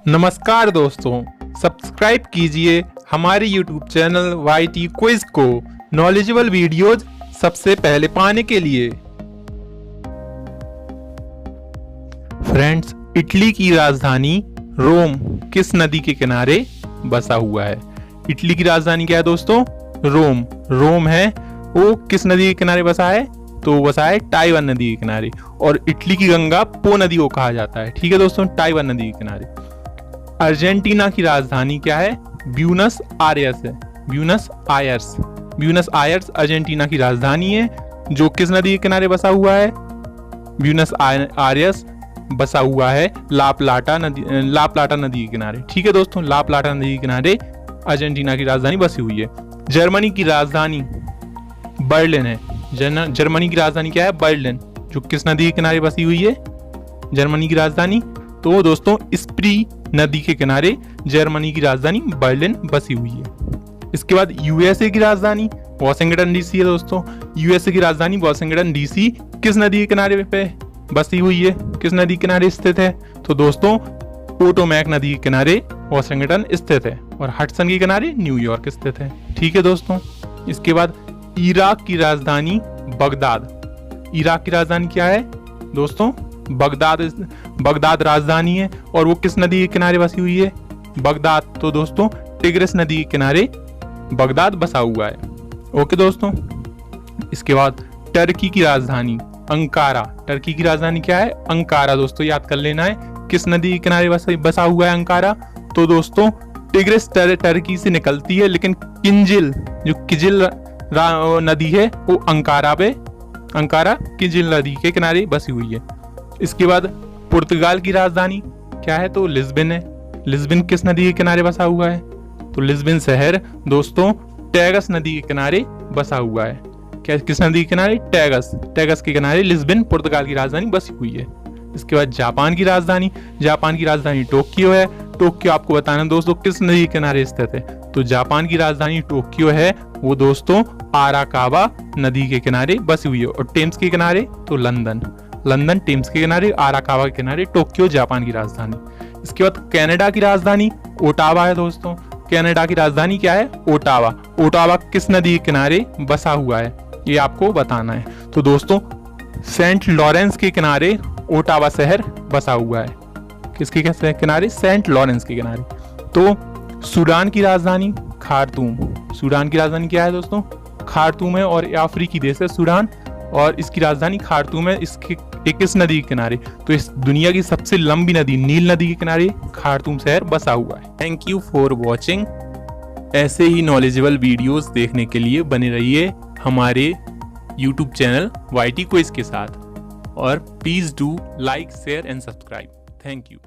नमस्कार दोस्तों, सब्सक्राइब कीजिए हमारे YouTube चैनल YT क्विज को नॉलेजेबल वीडियोज सबसे पहले पाने के लिए। फ्रेंड्स, इटली की राजधानी रोम किस नदी के किनारे बसा हुआ है? इटली की राजधानी क्या है दोस्तों? रोम। रोम है वो किस नदी के किनारे बसा है? तो बसा है टाइवन नदी के किनारे। और इटली की गंगा पो नदी को कहा जाता है। ठीक है दोस्तों, टाइवन नदी के किनारे। अर्जेंटीना की राजधानी क्या है? ब्यूनस आयर्स है। Buenos Aires. Buenos Aires Argentina की राजधानी है, जो किस नदी के किनारे बसा हुआ है? ब्यूनस आयर्स बसा हुआ है ला प्लाटा नदी के किनारे। ठीक है दोस्तों, ला प्लाटा नदी के किनारे अर्जेंटीना की राजधानी बसी हुई है। जर्मनी की राजधानी बर्लिन है। जर्मनी की राजधानी क्या है? बर्लिन, जो किस नदी के किनारे बसी हुई है? जर्मनी की राजधानी तो दोस्तों स्प्री नदी के किनारे जर्मनी की राजधानी बर्लिन बसी हुई है। इसके बाद यूएसए की राजधानी वॉशिंगटन डीसी है दोस्तों। यूएसए की राजधानी वॉशिंगटन डीसी किस नदी के किनारे पे बसी हुई है? किस नदी के किनारे स्थित है? तो दोस्तों पोटोमैक नदी के किनारे वॉशिंगटन स्थित है और हडसन के किनारे न्यूयॉर्क स्थित है। ठीक है दोस्तों। इसके बाद इराक की राजधानी बगदाद। इराक की राजधानी क्या है दोस्तों? बगदाद राजधानी है और वो किस नदी के किनारे बसी हुई है? बगदाद तो दोस्तों टिग्रिस नदी के किनारे बगदाद बसा हुआ है। ओके दोस्तों। इसके बाद टर्की की राजधानी अंकारा। टर्की की राजधानी क्या है? अंकारा। दोस्तों याद कर लेना है किस नदी के किनारे बसा हुआ है अंकारा? तो दोस्तों टिग्रिस टर्की से निकलती है, लेकिन किजिल नदी है वो अंकारा किजिल नदी के किनारे बसी हुई है। इसके बाद पुर्तगाल की राजधानी क्या है? तो लिस्बन है। लिस्बन किस नदी के किनारे बसा हुआ है? तो लिस्बन शहर दोस्तों टैगस नदी के किनारे बसा हुआ है। क्या किस नदी के किनारे? टैगस के किनारे लिस्बन पुर्तगाल की राजधानी बसी हुई है। इसके बाद जापान की राजधानी टोक्यो है। टोक्यो आपको बताना दोस्तों किस नदी के किनारे स्थित है? तो जापान की राजधानी टोक्यो है वो दोस्तों आराकावा नदी के किनारे बसी हुई है। और टेम्स के किनारे तो लंदन टेम्स के किनारे, आराकावा के किनारे, टोक्यो जापान की राजधानी। इसके बाद कनाडा की राजधानी ओटावा है दोस्तों। कनाडा की राजधानी क्या है? ओटावा। ओटावा किस नदी के किनारे बसा हुआ है? ये आपको बताना है। तो दोस्तों सेंट लॉरेंस के किनारे ओटावा शहर बसा हुआ है। किसके किनारे? सेंट लॉरेंस के किनारे। तो सूडान की राजधानी खार्तूम। सूडान की राजधानी क्या है दोस्तों? खार्तूम है और अफ्रीकी देश है सूडान, और इसकी राजधानी खार्तूम है। इसके किस नदी के किनारे? तो इस दुनिया की सबसे लंबी नदी नील नदी के किनारे खार्तूम शहर बसा हुआ है। Thank you for watching. ऐसे ही नॉलेजेबल वीडियोस देखने के लिए बने रहिए हमारे YouTube चैनल YT क्विज के साथ, और please do like, share and subscribe. Thank you.